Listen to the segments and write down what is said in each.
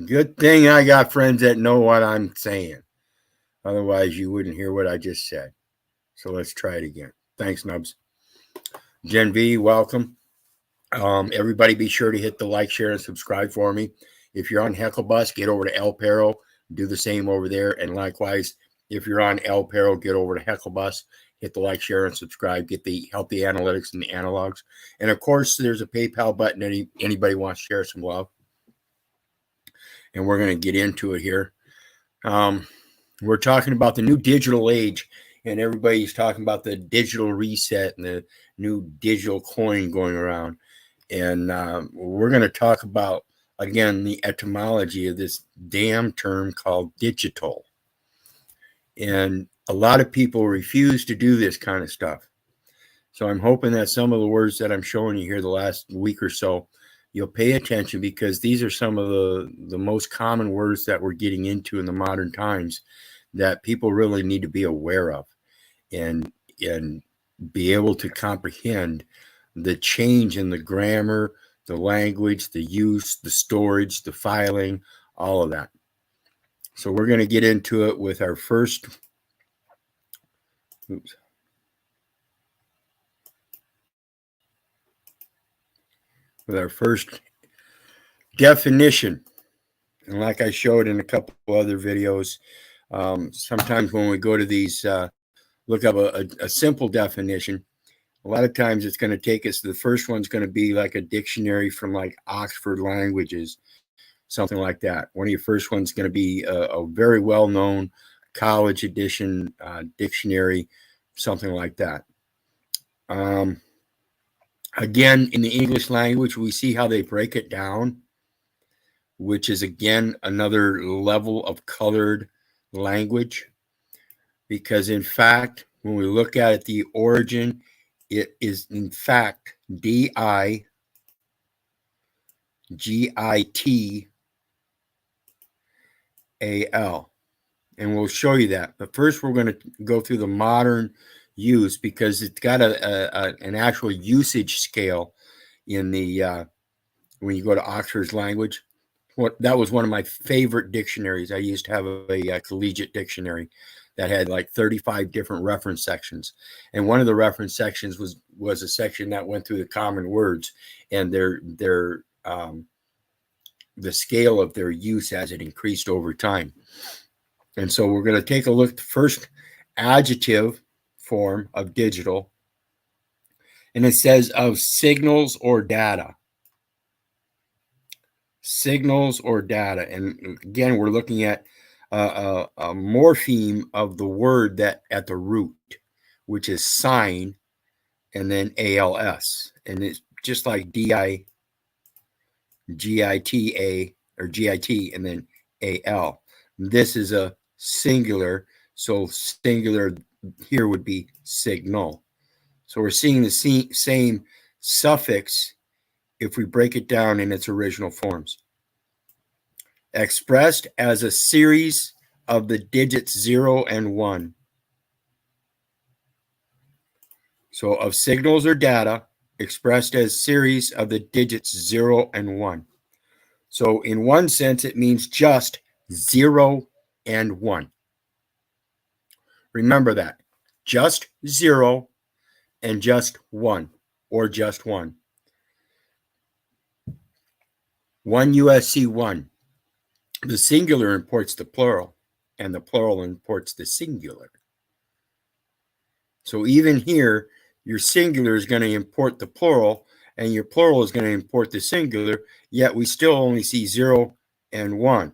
Good thing I got friends that know what I'm saying. Otherwise, you wouldn't hear what I just said. So let's try it again. Thanks, Nubs. Gen V, welcome. Everybody be sure to hit the like, share, and subscribe for me. If you're on Hecklebus, get over to El Perro. Do the same over there. And likewise, if you're on El Perro, get over to Hecklebus. Hit the like, share, and subscribe. Get the help the analytics and the analogs. And of course, there's a PayPal button. Anybody wants to share some love. And we're going to get into it here. We're talking about the new digital age, and everybody's talking about the digital reset and the new digital coin going around. And we're going to talk about, again, the etymology of this damn term called digital. And a lot of people refuse to do this kind of stuff. So I'm hoping that some of the words that I'm showing you here the last week or so, you'll pay attention, because these are some of the most common words that we're getting into in the modern times that people really need to be aware of and be able to comprehend the change in the grammar, the language, the use, the storage, the filing, all of that. So we're going to get into it with our first definition. And like I showed in a couple other videos, sometimes when we go to these, look up a simple definition, a lot of times it's going to take us, the first one's going to be like a dictionary from like Oxford Languages, something like that. One of your first ones is going to be a very well-known college edition dictionary, something like that. Again, in the English language, we see how they break it down, which is, again, another level of colored language. Because, in fact, when we look at it, the origin, it is, in fact, D-I-G-I-T-A-L. And we'll show you that. But first, we're going to go through the modern use, because it's got an actual usage scale in the when you go to Oxford's language. That was one of my favorite dictionaries. I used to have a collegiate dictionary that had like 35 different reference sections, and one of the reference sections was a section that went through the common words and the scale of their use as it increased over time. And so we're going to take a look at the first adjective form of digital, and it says of signals or data. Signals or data. And again, we're looking at a morpheme of the word that at the root, which is sign, and then ALS. And it's just like D-I-G-I-T-A or G-I-T and then A-L. This is a singular, so singular here would be signal. So we're seeing the same suffix if we break it down in its original forms. Expressed as a series of the digits 0 and 1. So of signals or data expressed as series of the digits 0 and 1. So in one sense, it means just 0 and 1. Remember that. Just 0 and just 1, or just 1. 1 USC 1. The singular imports the plural, and the plural imports the singular. So even here, your singular is going to import the plural, and your plural is going to import the singular, yet we still only see 0 and 1.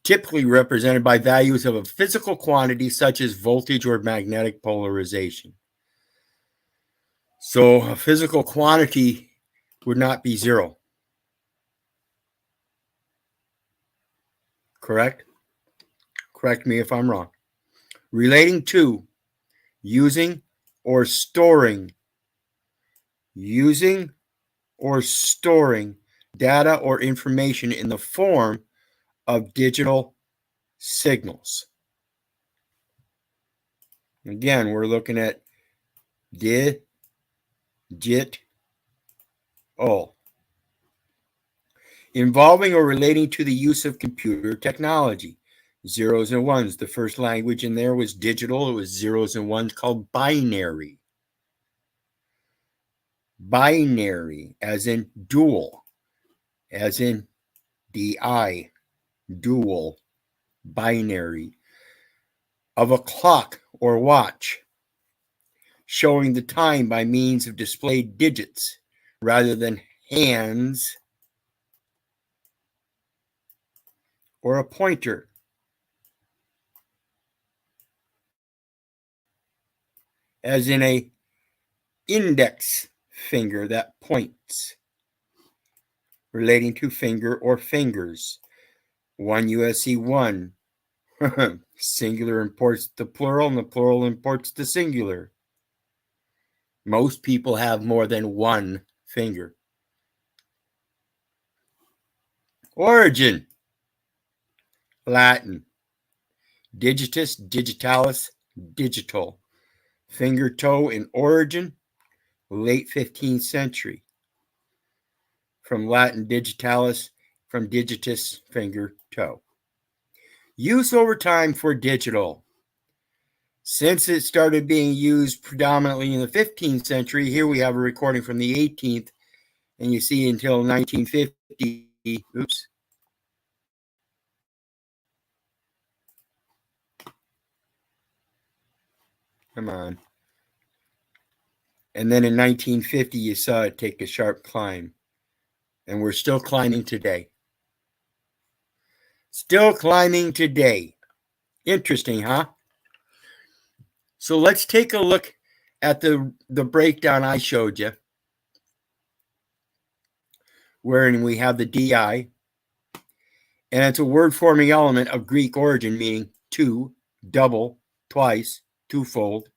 Typically represented by values of a physical quantity such as voltage or magnetic polarization. So a physical quantity would not be 0. Correct? Correct me if I'm wrong. Relating to, using or storing. Using or storing data or information in the form of digital signals. Again, we're looking at Di-git-al. involving or relating to the use of computer technology. Zeros and ones. The first language in there was digital. It was zeros and ones, called binary. Binary, as in dual, as in DI, dual, binary, of a clock or watch, showing the time by means of displayed digits rather than hands or a pointer. As in a index finger that points, relating to finger or fingers. 1 USC 1. Singular imports the plural and the plural imports the singular. Most people have more than one finger. Origin. Latin. Digitus, digitalis, digital. Finger toe in origin, late 15th century. From Latin digitalis, from digitus, finger, toe. Use over time for digital. Since it started being used predominantly in the 15th century, here we have a recording from the 18th, and you see until 1950, oops. Come on. And then in 1950, you saw it take a sharp climb. And we're still climbing today. Still climbing today. Interesting, huh? So let's take a look at the breakdown I showed you, wherein we have the DI, and it's a word-forming element of Greek origin, meaning two, double, twice, twofold,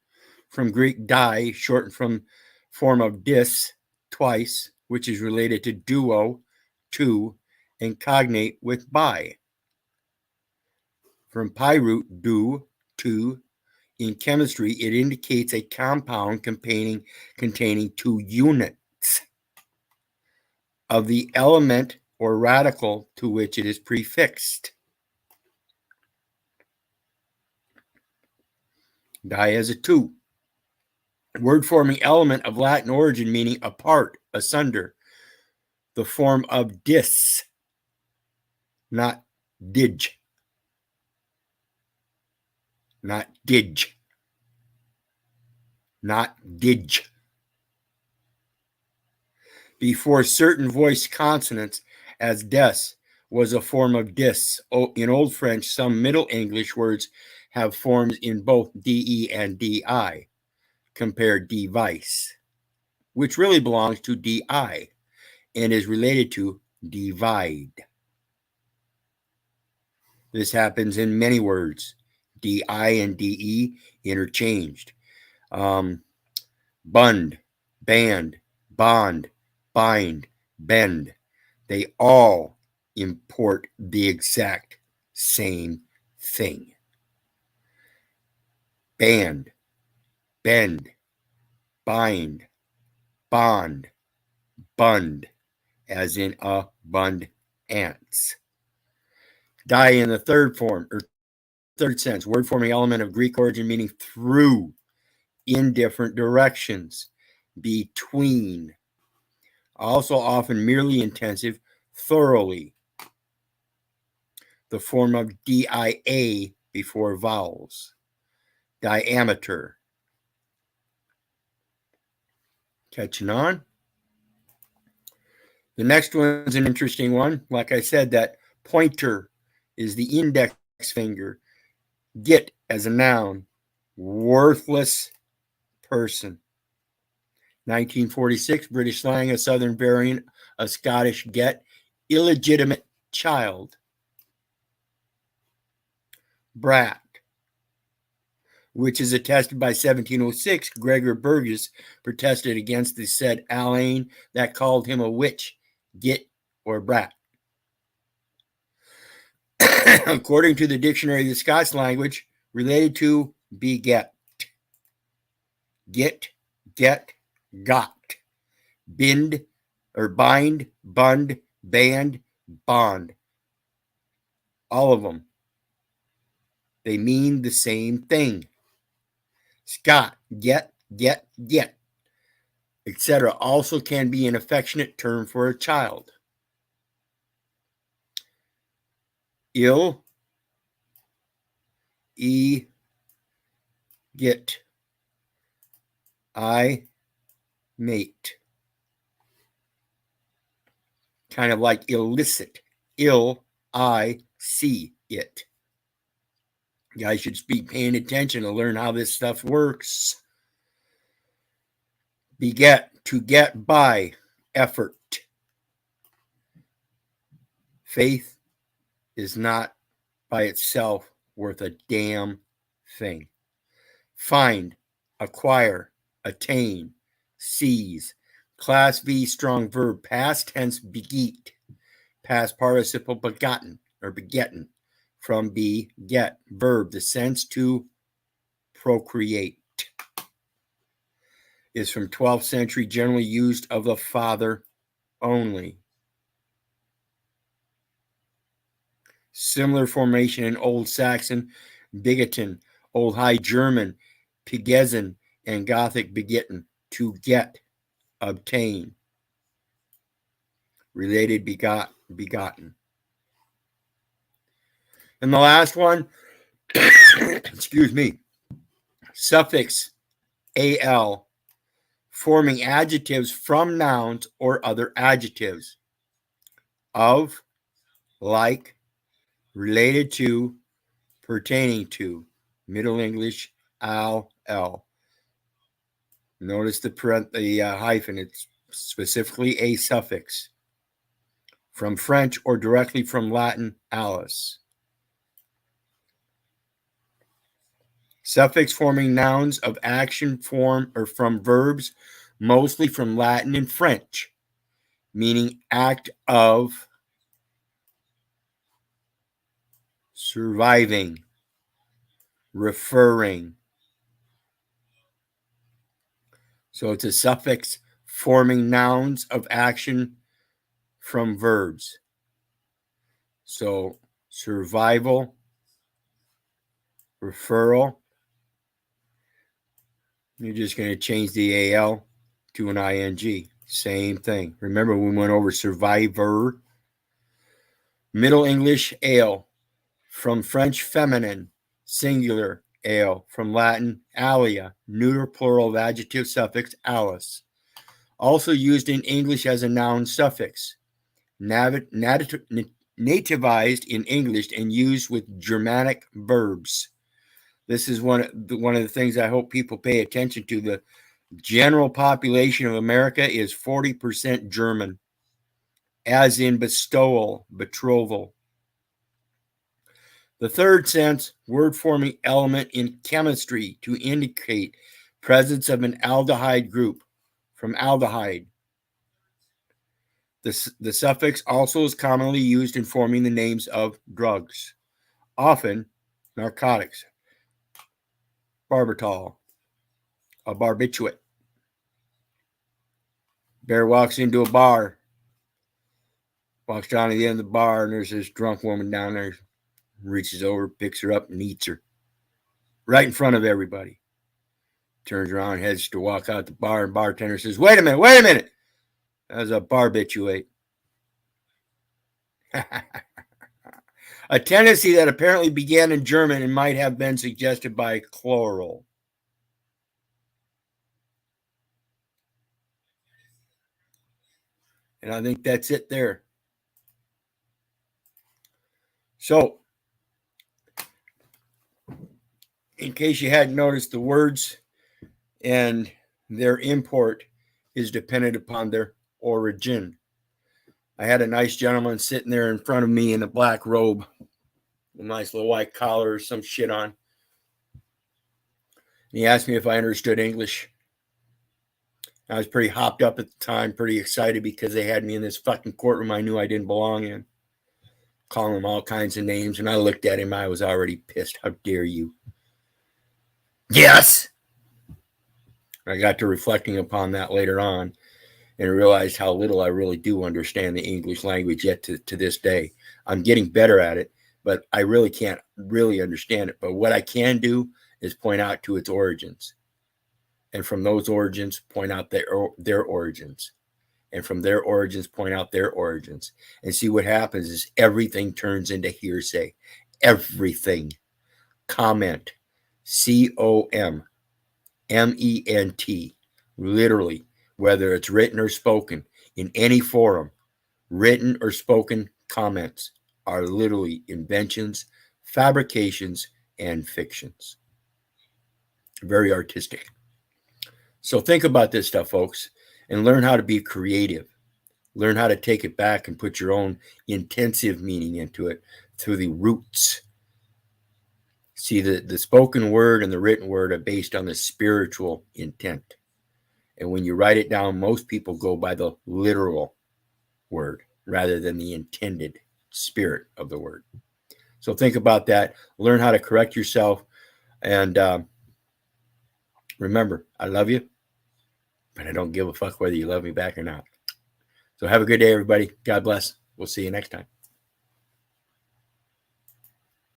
from Greek di, shortened from form of dis, twice, which is related to duo, two, and cognate with bi. From pi root, du, two. In chemistry, it indicates a compound containing two units of the element or radical to which it is prefixed. Di has a two. Word-forming element of Latin origin, meaning apart, asunder. The form of dis, not dig. Not dig. Not dig. Before certain voiced consonants, as des was a form of dis. In Old French, some Middle English words have forms in both de and di. Compare device, which really belongs to di and is related to divide. This happens in many words. Di and de interchanged. Bund, band, bond, bind, bend. They all import the exact same thing. Band, bend, bind, bond, bund, as in abund ants. Die in the third form, or third sense, word forming element of Greek origin, meaning through, in different directions, between. Also often merely intensive, thoroughly. The form of dia before vowels. Diameter. Catching on? The next one's an interesting one. Like I said, that pointer is the index finger. Get as a noun. Worthless person. 1946, British slang, a southern variant of Scottish get, illegitimate child. Brat, which is attested by 1706, Gregor Burgess protested against the said Alain that called him a witch, git, or brat. According to the Dictionary of the Scots language, related to beget. Get, got. Bind, or bind, bund, band, bond. All of them. They mean the same thing. Scott, get, etc. also can be an affectionate term for a child. Ill, get, I, mate. Kind of like illicit. Ill, I, see it. You guys should be paying attention to learn how this stuff works. Beget, to get by, effort. Faith is not by itself worth a damn thing. Find, acquire, attain, seize. Class V strong verb, past tense beget, past participle begotten or begetten, from beget, verb, the sense to procreate. Is from 12th century, generally used of the father only. Similar formation in Old Saxon, begetten, Old High German, pigesen, and Gothic begetten, to get, obtain. Related, begot, begotten. And the last one, excuse me, suffix al, forming adjectives from nouns or other adjectives. Of, like, related to, pertaining to. Middle English, al, l. Notice the hyphen, it's specifically a suffix. From French or directly from Latin, alice. Suffix forming nouns of action form or from verbs, mostly from Latin and French, meaning act of, surviving, referring. So it's a suffix forming nouns of action from verbs. So survival, referral. You're just going to change the AL to an ING. Same thing. Remember, we went over survivor. Middle English, ale. From French, feminine, singular, ale. From Latin, alia, neuter plural of adjective suffix, alice. Also used in English as a noun suffix. Nativized in English and used with Germanic verbs. This is one of the things I hope people pay attention to. The general population of America is 40% German, as in bestowal, betrothal. The third sense, word-forming element in chemistry to indicate presence of an aldehyde group, from aldehyde. The suffix also is commonly used in forming the names of drugs, often narcotics. Barbital, a barbiturate. Bear walks into a bar, walks down to the end of the bar, and there's this drunk woman down there, reaches over, picks her up, and eats her right in front of everybody. Turns around, heads to walk out the bar, and bartender says, wait a minute. That was a barbiturate. A tendency that apparently began in German and might have been suggested by chloral. And I think that's it there. So, in case you hadn't noticed, the words and their import is dependent upon their origin. I had a nice gentleman sitting there in front of me in a black robe, a nice little white collar or some shit on. And he asked me if I understood English. I was pretty hopped up at the time, pretty excited because they had me in this fucking courtroom I knew I didn't belong in, calling him all kinds of names. And I looked at him. I was already pissed. How dare you? Yes. I got to reflecting upon that later on. and realized how little I really do understand the English language yet to this day. I'm getting better at it, but I really can't really understand it. But what I can do is point out to its origins. And from those origins, point out their origins. And from their origins, point out their origins. And see what happens is everything turns into hearsay. Everything. Comment. COMMENT. Literally, whether it's written or spoken, in any forum, written or spoken comments are literally inventions, fabrications, and fictions. Very artistic. So think about this stuff, folks, and learn how to be creative. Learn how to take it back and put your own intensive meaning into it through the roots. See, the spoken word and the written word are based on the spiritual intent. And when you write it down, most people go by the literal word rather than the intended spirit of the word. So think about that. Learn how to correct yourself. And remember, I love you, but I don't give a fuck whether you love me back or not. So have a good day, everybody. God bless. We'll see you next time.